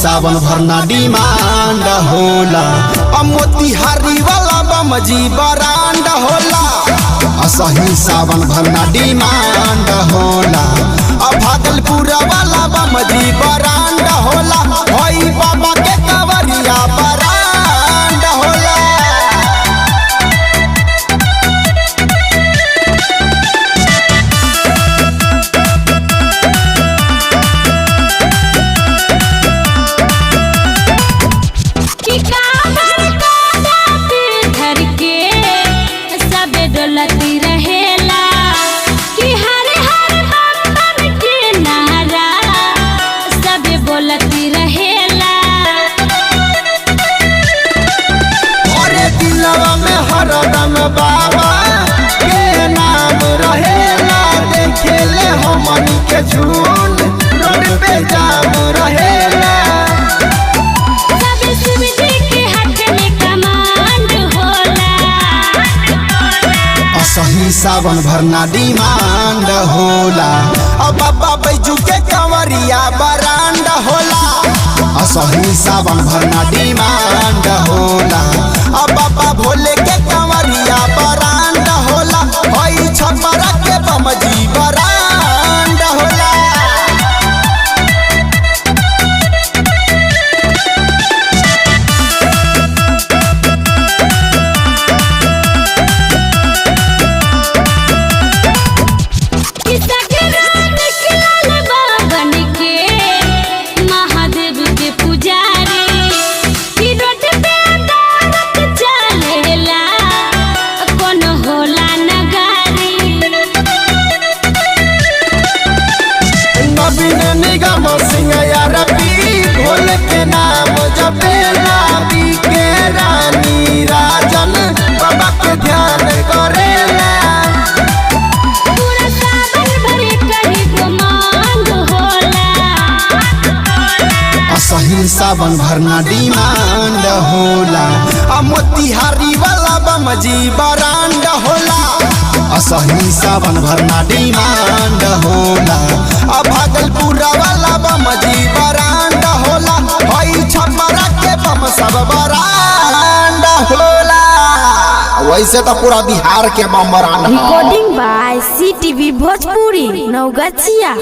सावन भरना डिमांड होला। मोतिहारी वाला बमजी बरांड होला। असही सावन भरना डिमांड होला। भागलपुर वाला बमजी बरांड होला। भई बाबा के कवरिया बरांड होला। बाबा के नाम रहेला। देखेले हमन के झूठ रोड पे जाम रहेला। सब शिव जी के हाथ में कमांड होला। असही सावन भरना डिमांड होला। बाबा बैजू के कंवरिया बरांड होला। असही सावन भरना डिमांड होला। बाबा भोले के कंवरिया बरांड होला। हई छपरा के बमजी बरांड होला। भोले के नाम जपेला। के रानी राजन बाबा के ध्यान करेला। पूरा सावन भरे कहीं गुमान होला। असही सावन भरना डिमांड होला। मोतिहारी वाला बमजी बरांड होला। असही सावन भरना डिमांड होला। भागलपुर वाला बमजी बरांड होला। हई छपरा के बम सब बरांड होला। वैसे तो पूरा बिहार के बम brand. Recording by CTV Bhojpuri Naugachia.